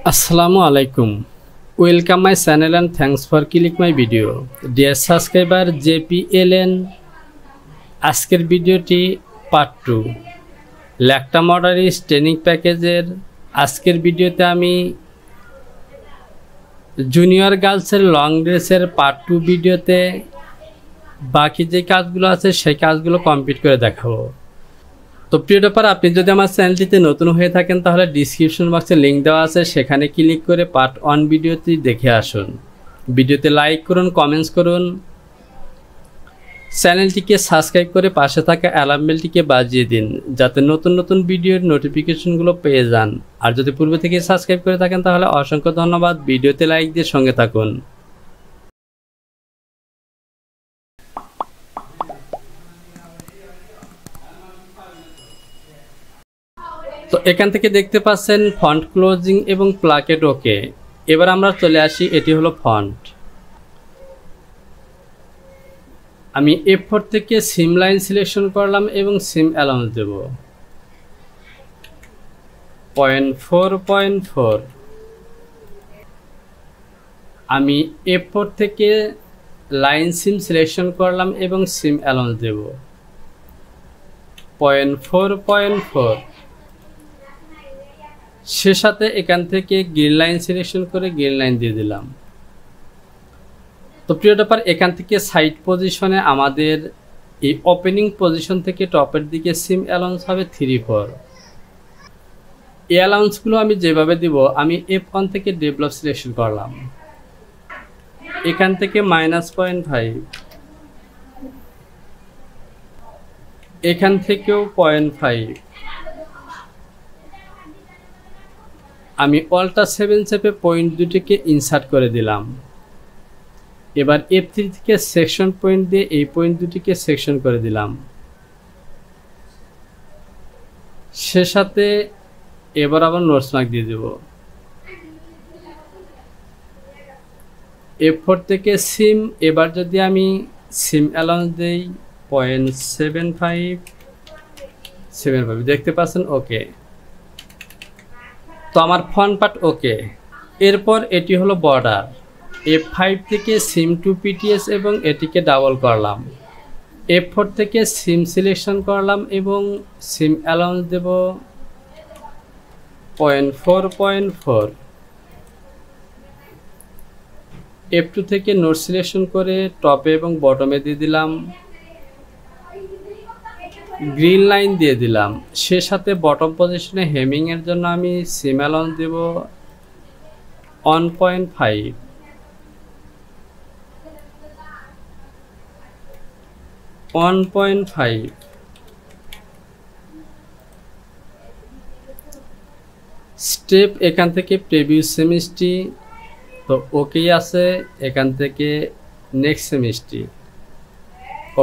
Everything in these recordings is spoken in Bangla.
Assalamu alaikum. Welcome my channel and thanks for click my video. Dear subscriber JPLN আজকের ভিডিওটি পার্ট 2 ল্যাকটা মডারিস ট্রেনিং প্যাকেজের আজকের ভিডিওতে আমি জুনিয়র গার্লসের লং ড্রেসের পার্ট 2 ভিডিওতে বাকি যে কাজগুলো আছে সেই কাজগুলো কমপ্লিট করে দেখাবো। তো প্রিয় ব্যাপার, আপনি যদি আমার চ্যানেলটিতে নতুন হয়ে থাকেন তাহলে ডিসক্রিপশন বক্সে লিঙ্ক দেওয়া আছে, সেখানে ক্লিক করে পার্ট 1 ভিডিওটি দেখে আসুন। ভিডিওতে লাইক করুন, কমেন্টস করুন, চ্যানেলটিকে সাবস্ক্রাইব করে পাশে থাকা অ্যালার্ম বেলটিকে বাজিয়ে দিন যাতে নতুন নতুন ভিডিওর নোটিফিকেশনগুলো পেয়ে যান। আর যদি পূর্বে থেকে সাবস্ক্রাইব করে থাকেন তাহলে অসংখ্য ধন্যবাদ। ভিডিওতে লাইক দিয়ে সঙ্গে থাকুন। তো এখান থেকে দেখতে পাচ্ছেন ফন্ট ক্লোজিং এবং প্লাকেট ওকে। এবার আমরা চলে আসি, এটি হলো ফন্ট। আমি F4 থেকে সিম লাইন সিলেকশন করলাম এবং সিম অ্যালাউন্স দেব 0.4.4। আমি F4 থেকে লাইন সিম সিলেকশন করলাম এবং সিম অ্যালাউন্স দেব 0.4.4। সে সাথে এখান থেকে গ্রিন লাইন সিলেকশন করে গ্রিন লাইন দিয়ে দিলাম। তো প্রিয় ব্যাপার, এখান থেকে সাইড পজিশনে আমাদের এই ওপেনিং পজিশন থেকে টপের দিকে সিম অ্যালাউন্স হবে 3-4। এই অ্যালাউন্সগুলো আমি যেভাবে দিব, আমি F1 থেকে ডেভেলপ সিলেকশন করলাম, এখান থেকে -0.5, এখান থেকেও 0.5। আমি অল্টা 7 চেপে পয়েন্ট দুটিকে ইনসার্ট করে দিলাম। এবার F3 থেকে সেকশন পয়েন্ট দিয়ে এই পয়েন্ট দুটিকে সেকশন করে দিলাম। সে সাথে এবার আবার নোটস মার্ক দিয়ে দেব। F4 থেকে সিম, এবার যদি আমি সিম অ্যালাউন্স দেই 0.75 দেখতে পাচ্ছেন ওকে। তো আমার ফন্ট পার্ট ওকে। এরপর এটি হলো বর্ডার। F5 থেকে সিম টু পিটিএস এবং এটিকে ডাবল করলাম। F4 থেকে সিম সিলেকশন করলাম এবং সিম অ্যালাউন্স দেব 0.4.4। F2 থেকে নোট সিলেকশন করে টপে এবং বটমে দিয়ে দিলাম, গ্রিন লাইন দিয়ে দিলাম। সে সাথে বটম পজিশনে হেমিং এর জন্য আমি সিম অ্যালাউন্স দেব 1.5। স্টেপ এখান থেকে প্রিভিয়াস সেমিস্ট্রি তো ওকেই আছে, এখান থেকে নেক্সট সেমিস্ট্রি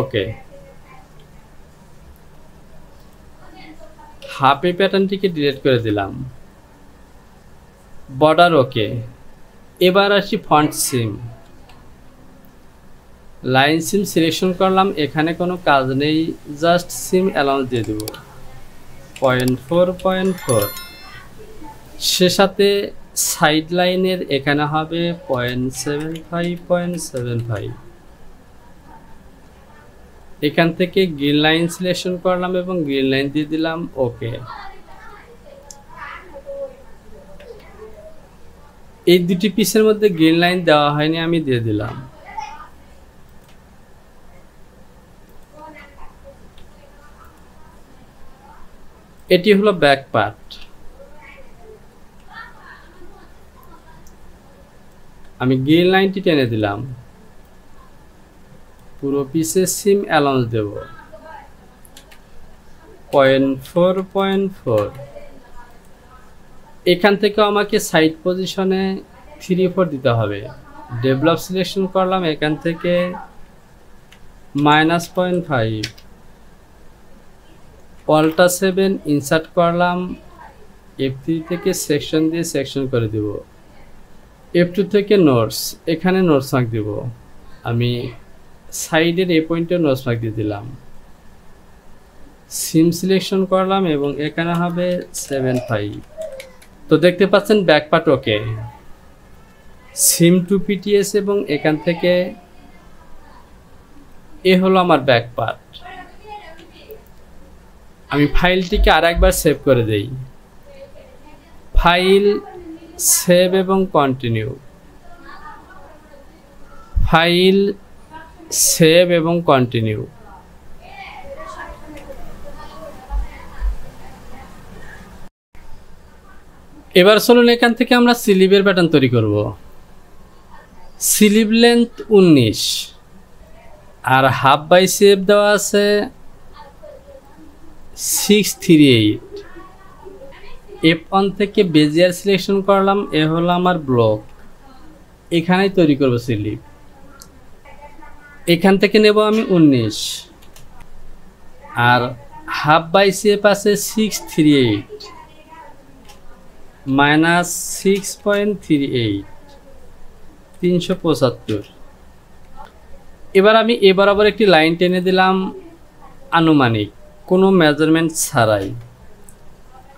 ওকে। হাফি প্যাটার্নটিকে ডিলিট করে দিলাম, বর্ডার ওকে। এবার আসি ফন্ট সিম, লাইন সিম সিলেকশন করলাম, এখানে কোনো কাজ নেই, জাস্ট সিম অ্যালাউন্স দিয়ে দেব 0.4.4। সে সাথে সাইড লাইনের এখানে হবে 0.75. এখান থেকে গ্রিন লাইন সিলেকশন করলাম এবং গ্রিন লাইন দিয়ে দিলাম ওকে। এই দুটি পিসের মধ্যে গ্রিন লাইন দেওয়া হয়নি, আমি দিয়ে দিলাম। এটি হলো ব্যাক পার্ট। আমি গ্রিন লাইনটি টেনে দিলাম, পুরো পিসে সিম অ্যালাউন্স দেব 0.4.4। এখান থেকে আমাকে সাইড পজিশনে 3-4 দিতে হবে। ডেভেলপ সিলেকশন করলাম, এখান থেকে -0.5, অল্টা 7 ইনসার্ট করলাম, F3 থেকে সেকশন দিয়ে সেকশন করে দেব। F2 থেকে নোটস, এখানে নোটস মার্ক দেব। আমি সাইডের এই পয়েন্টে নোটস মার্ক দিয়ে দিলাম। সিম সিলেকশন করলাম এবং এখানে হবে 7.5। তো দেখতে পাচ্ছেন back part okay, seem to PTS, এবং এখান থেকে এ হলো আমার ব্যাক পার্ট। আমি ফাইলটিকে আরেকবার সেভ করে দেই, ফাইল, সেভ এবং কন্টিনিউ, ফাইল, সেভ এবং কন্টিনিউ। এবার চলুন এখান থেকে আমরা স্লিভের প্যাটার্ন তৈরি করব। স্লিভ লেন্থ 19 আর হাফ বাই সেভ দেওয়া আছে 638। F1 থেকে বেজিয়ার সিলেকশন করলাম, এ হলো আমার ব্লক, এখানেই তৈরি করব স্লিভ। এখান থেকে নেব আমি 19 আর হাফ বাই সেভ আছে 638 মাইনাস 6.38, 375। এবার আমি এ বরাবর একটি লাইন টেনে দিলাম আনুমানিক, কোনো মেজারমেন্ট ছাড়াই।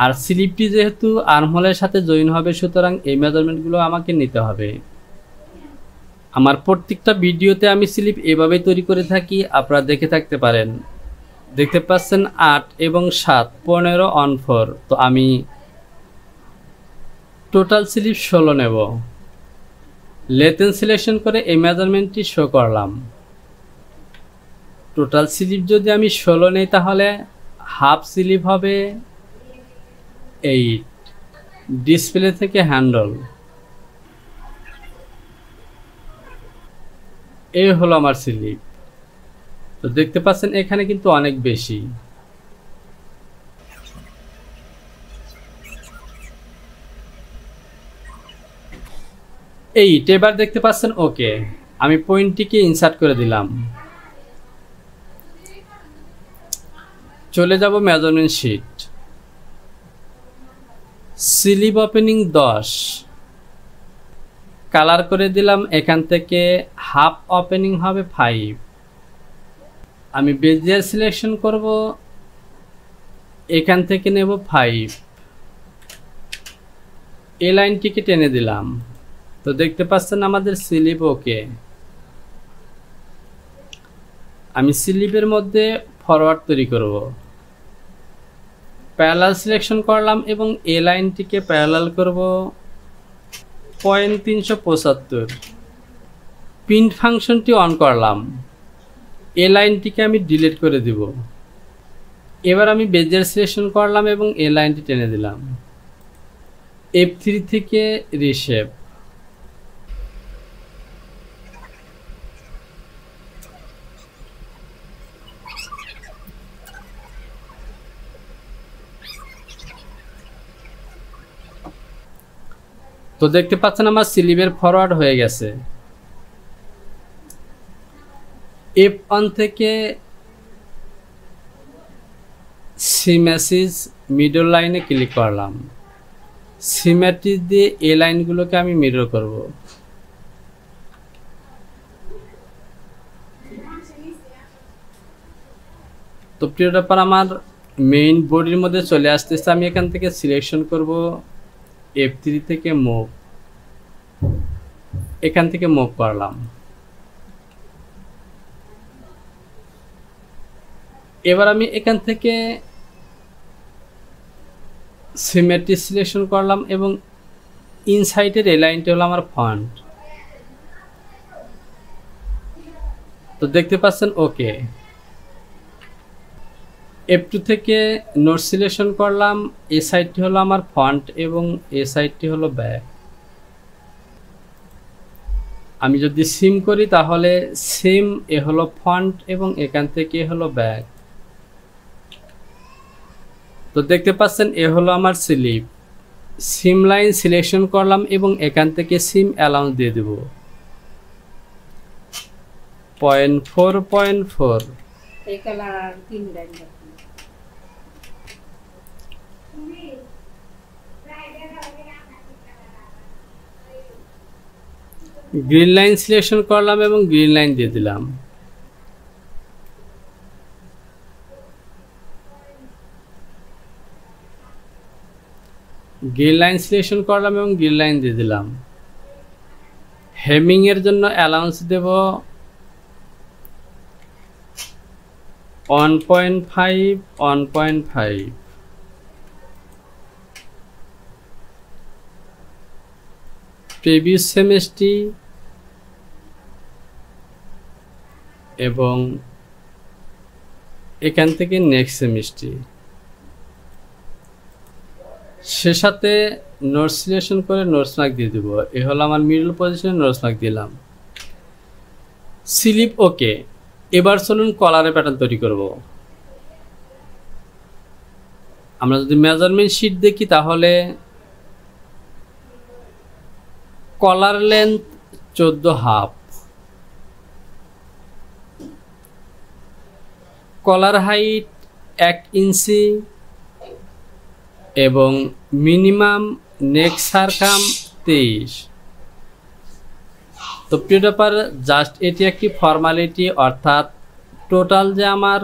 আর স্লিপটি যেহেতু আর্মহোলের সাথে জয়েন হবে, সুতরাং এই মেজারমেন্টগুলো আমাকে নিতে হবে। আমার প্রত্যেকটা ভিডিওতে আমি স্লিপ এভাবেই তৈরি করে থাকি, আপনারা দেখে থাকতে পারেন। দেখতে পাচ্ছেন 8 এবং 7, 15 অন 4। তো আমি টোটাল স্লিপ 16 নেব। লেন্থ সিলেকশন করে এই মেজারমেন্টটি শো করলাম। টোটাল স্লিপ যদি আমি 16 নেই, তাহলে হাফ স্লিপ হবে 8। ডিসপ্লে থেকে হ্যান্ডল, এই হলো আমার স্লিপ। তো দেখতে পাচ্ছেন এখানে কিন্তু অনেক বেশি। এবার দেখতে পাচ্ছেন ওকে। আমি পয়েন্টটিকে ইনসার্ট করে দিলাম। চলে যাব measurement sheet, sleeve opening 10, colour করে দিলাম। এখান থেকে হাফ ওপেনিং হবে 5। আমি বেজিয়ার সিলেকশন করব, এখান থেকে নেব 5, এই লাইনটিকে টেনে দিলাম। তো দেখতে পাচ্ছেন আমাদের স্লিভ ওকে। আমি স্লিভের মধ্যে ফরওয়ার্ড তৈরি করব, প্যারালাল সিলেকশন করলাম এবং এই লাইনটিকে প্যারালাল করব 0.375। প্রিন্ট ফাংশনটি অন করলাম, এই লাইনটিকে আমি ডিলিট করে দিব। এবার আমি বেজিয়ার সিলেকশন করলাম এবং এই লাইনটি টেনে দিলাম। F3 থেকে রিশেপ, তো দেখতে পাচ্ছেন আমার স্লিভের ফরওয়ার্ড হয়ে গেছে। F1 থেকে সিমেসিস মিডল লাইনে ক্লিক করলাম। সিমেট্রিক দিয়ে এই লাইনগুলোকে আমি মিরর করব। তো প্রিয় ব্যাপার, আমার মেইন বডির মধ্যে চলে আসতেছে। আমি এখান থেকে সিলেকশন করব F3 থেকে মুভ, এখান থেকে মুভ করলাম। এবার আমি এখান থেকে সিমেট্রি সিলেকশন করলাম এবং ইনসাইডের এই লাইনটি হলো আমার ফন্ট। তো দেখতে পাচ্ছেন ওকে। F2 থেকে নোট সিলেকশন করলাম, এই সাইডটি হলো আমার ফন্ট এবং এই সাইডটি হলো ব্যাক। আমি যদি সিম করি তাহলে সিম এ হলো ফন্ট এবং এখান থেকে হলো ব্যাক। তো দেখতে পাচ্ছেন এ হলো আমার স্লিপ। সিম লাইন সিলেকশন করলাম এবং এখান থেকে সিম অ্যালাউন্স দিয়ে দেব 0.4.4। এই colour 3 line green line selection করলাম এবং গ্রিন লাইন দিয়ে দিলাম। গ্রিড লাইন সিলেকশন করলাম এবং গ্রিড লাইন দিয়ে দিলাম। হেমিং এর জন্য অ্যালাউন্স দেব 1.5 1.5। প্রিভিয়াস সেমিস্ট্রি এবং এখান থেকে নেক্সট সেমিস্ট্রি, সে সাথে নোটস সিলেকশন করে নোটস মার্ক দিয়ে দেবো। এ হলো আমার মিডল পজিশনে নোটস মার্ক দিলাম। স্লিপ ওকে। এবার চলুন কলারের প্যাটার্ন তৈরি করব। আমরা যদি মেজারমেন্ট শিট দেখি তাহলে কলার লেন্থ 14.5, কলার হাইট 1 ইঞ্চি এবং মিনিমাম নেক সারকাম 23। তো প্রিয় ব্যাপার, জাস্ট এটি একটি ফর্মালিটি, অর্থাৎ টোটাল যে আমার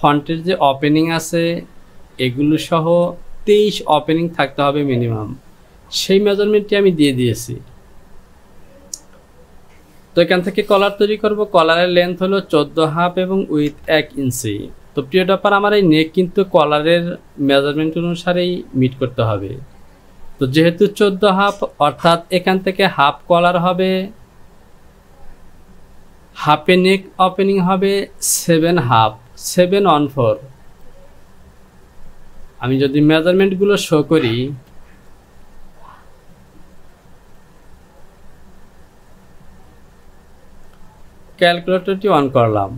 ফন্টের যে ওপেনিং আছে এগুলো সহ 23 ওপেনিং থাকতে হবে মিনিমাম, সেই মেজারমেন্টটি আমি দিয়ে দিয়েছি। তো এখান থেকে কলার তৈরি করব। কলারের লেন্থ হলো 14.5 এবং উইথ 1 ইঞ্চি। তো প্রিয় ব্যাপার, আমার এই নেক কিন্তু কলারের মেজারমেন্ট অনুসারেই মিট করতে হবে। তো যেহেতু 14.5, অর্থাৎ এখান থেকে হাফ কলার হবে, হাফে নেক ওপেনিং হবে 7.5, 714। আমি যদি মেজারমেন্টগুলো শো করি, ক্যালকুলেটরটি অন করলাম,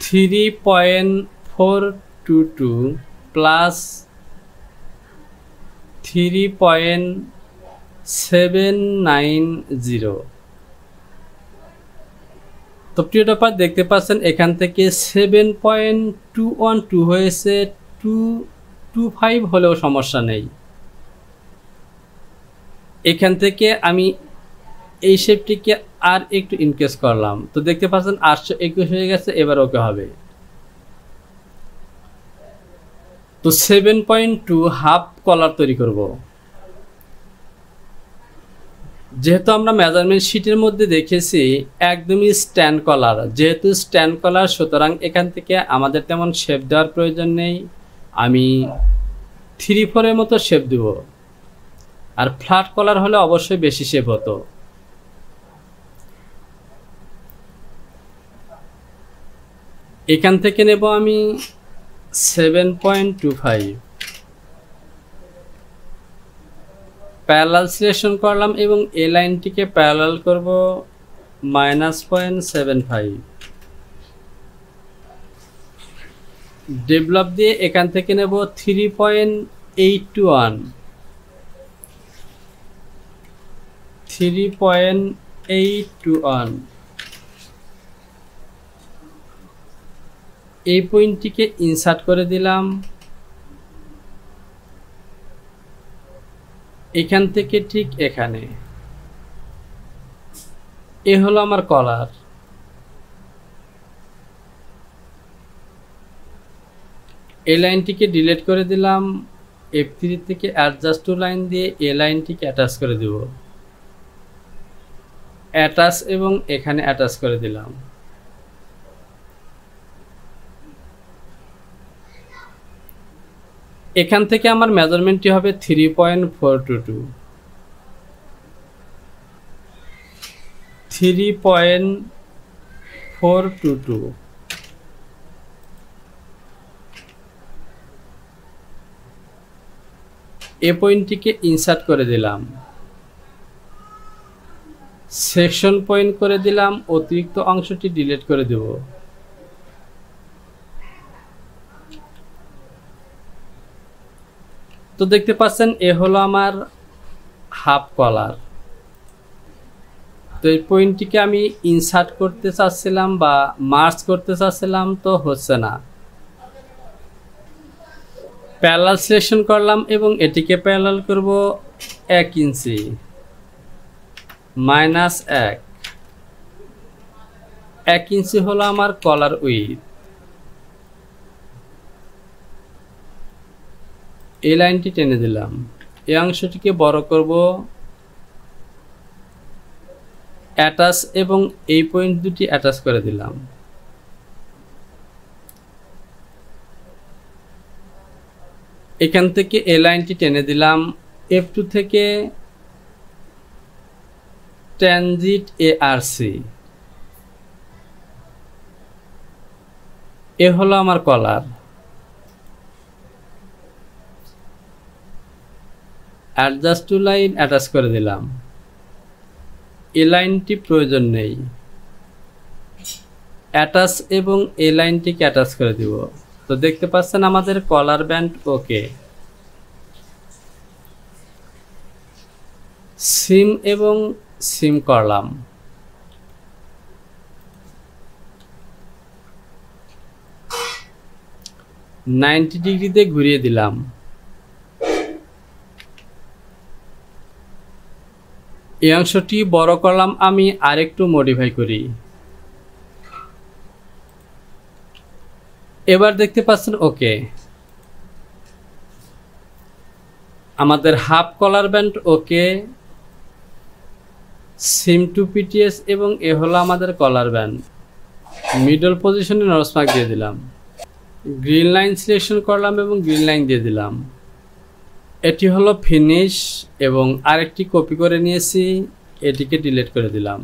$3.422 প্লাস 3.790। তো প্রিয় ব্যাপার, দেখতে পাচ্ছেন এখান থেকে 7.212 হয়েছে, 225 হলেও সমস্যা নেই। এখান থেকে আমি এই শেপটিকে আর একটু ইনক্রিজ করলাম, তো দেখতে পাচ্ছেন 821 হয়ে গেছে। এবার ওকে হবে। তো 7.2 হাফ কলার তৈরি করব। যেহেতু আমরা মেজারমেন্ট শিটের মধ্যে দেখেছি একদমই স্ট্যান্ড কলার, যেহেতু স্ট্যান্ড কলার, সুতরাং এখান থেকে আমাদের তেমন শেপ দেওয়ার প্রয়োজন নেই। আমি 3/4 এর মতো শেপ দেব, আর ফ্ল্যাট কলার হলে অবশ্যই বেশি শেপ হতো। এখান থেকে নেব আমি 7.25, প্যারালাল সিলেকশন করলাম এবং এই লাইনটিকে প্যারালাল করব -0.75। ডেভেলপ দিয়ে এখান থেকে নেব 3.821, 3.821। এই পয়েন্টটিকে ইনসার্ট করে দিলাম। এখান থেকে ঠিক এখানে, এ হলো আমার কলার। এই লাইনটিকে ডিলিট করে দিলাম। F3 থেকে অ্যাডজাস্ট টু লাইন দিয়ে এই লাইনটিকে অ্যাটাচ করে দেব, অ্যাটাচ এবং এখানে অ্যাটাচ করে দিলাম। এখান থেকে আমার মেজারমেন্টটি হবে 3.422, 3.422। এই পয়েন্টটিকে ইনসার্ট করে দিলাম, সেকশন পয়েন্ট করে দিলাম, অতিরিক্ত অংশটি ডিলিট করে দেব। তো দেখতে পাচ্ছেন এ হলো আমার হাফ কলার। তো এই পয়েন্টটিকে আমি ইনসার্ট করতে চাচ্ছিলাম বা মার্জ করতে চাচ্ছিলাম, তো হচ্ছে না। প্যারালাল সিলেকশন করলাম এবং এটিকে প্যারালাল করব 1 ইঞ্চি, -1। 1 ইঞ্চি হলো আমার কলার উইথ। এই লাইনটি টেনে দিলাম, এই অংশটিকে বড় করব, অ্যাটাচ এবং এই পয়েন্ট দুটি অ্যাটাচ করে দিলাম। এখান থেকে এই লাইনটি টেনে দিলাম, F2 থেকে ট্রানজিট ARC, এ হলো আমার কলার। অ্যাডজাস্ট টু লাইন অ্যাটাচ করে দিলাম, এই লাইনটি প্রয়োজন নেই, অ্যাটাচ এবং এই লাইনটিকে অ্যাটাচ করে দিব। তো দেখতে পাচ্ছেন আমাদের কলার ব্যান্ড ওকে। সিম এবং সিম করলাম, নাইনটি ডিগ্রিতে ঘুরিয়ে দিলাম। এই অংশটি বড় করলাম, আমি আরেকটু মডিফাই করি। এবার দেখতে পাচ্ছেন ওকে, আমাদের half collar band okay, seem to PTS এবং এ হলো আমাদের কলার ব্যান্ড। মিডল পজিশনে নর্থ মার্ক দিয়ে দিলাম, গ্রিন লাইন সিলেকশন করলাম এবং গ্রিন লাইন দিয়ে দিলাম। এটি হলো ফিনিশ এবং আরেকটি কপি করে নিয়েছি, এটিকে ডিলিট করে দিলাম।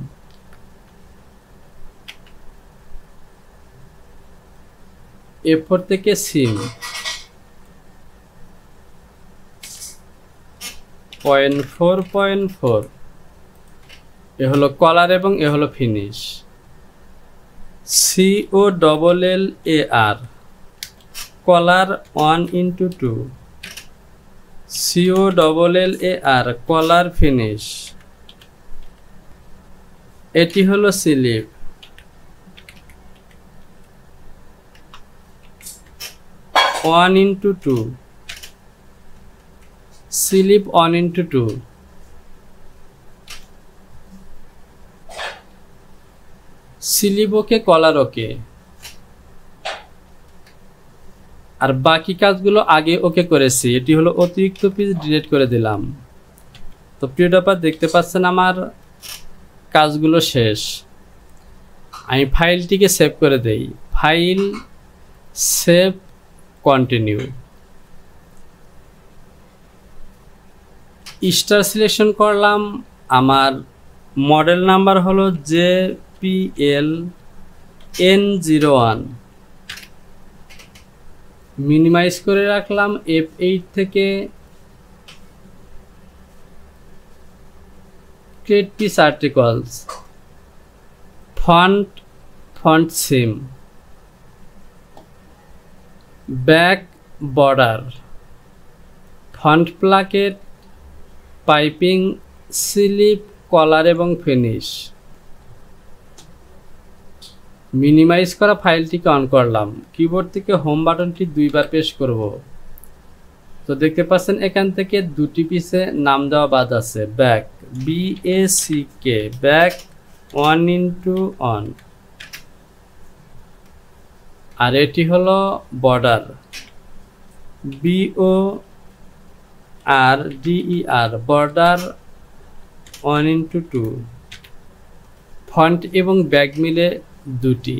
F4 থেকে সিম 0.4.4, এ হলো কলার এবং এ হলো finish. COLLAR collar 1:2, COLLAR collar finish. এটি হলো slip, one into two, slip 1:2, slip okay, collar okay. আর বাকি কাজগুলো আগে ওকে করেছি, এটি হলো অতিরিক্ত পিস ডিলিট করে দিলাম। তো প্রিয় ড্রপার দেখতে পাচ্ছেন আমার কাজগুলো শেষ। আমি ফাইলটিকে সেভ করে দেই, file, save, continue. Star selection করলাম, আমার মডেল নাম্বার হলো JPL-N01, মিনিমাইজ করে রাখলাম। F8 থেকে create piece articles, front seam, back border, front placket, piping, slip, collar এবং ফিনিশ। মিনিমাইজ করা ফাইলটিকে অন করলাম, কিবোর্ড থেকে হোম বাটনটি দুইবার প্রেস করব। তো দেখতে পাচ্ছেন এখান থেকে দুটি পিসে নাম দেওয়া বাদ আছে, ব্যাক, BACK, ব্যাক 1:1, আর এটি হলো বর্ডার, BORDER, বর্ডার 1:2, ফন্ট এবং ব্যাক মিলে দুটি।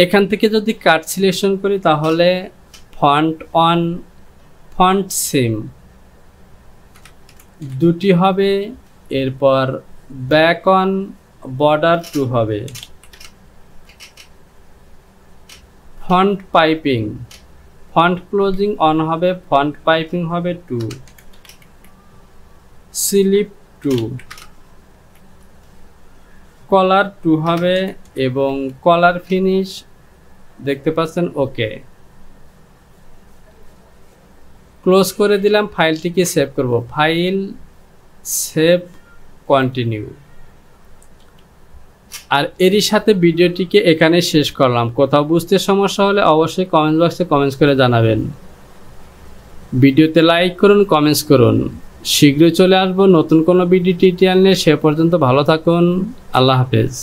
এখান থেকে যদি কাট সিলেকশন করি তাহলে ফন্ট অন, ফন্ট সিম দুটি হবে, এরপর ব্যাক অন, বর্ডার 2 হবে। Font piping, font closing on হবে, ফন্ট পাইপিং হবে 2, স্লিপ 2, কলার 2 হবে এবং কলার ফিনিশ দেখতে পাচ্ছেন ওকে। ক্লোজ করে দিলাম, ফাইলটিকে সেভ করব, ফাইল, সেভ, কন্টিনিউ। আর এরই সাথে ভিডিওটিকে এখানে শেষ করলাম। কোথাও বুঝতে সমস্যা হলে অবশ্যই কমেন্ট বক্সে কমেন্টস করে জানাবেন। ভিডিওতে লাইক করুন, কমেন্টস করুন। শীঘ্রই চলে আসবো নতুন কোনো ভিডিও টিউটোরিয়াল নিয়ে। সে পর্যন্ত ভালো থাকুন, আল্লাহ হাফেজ।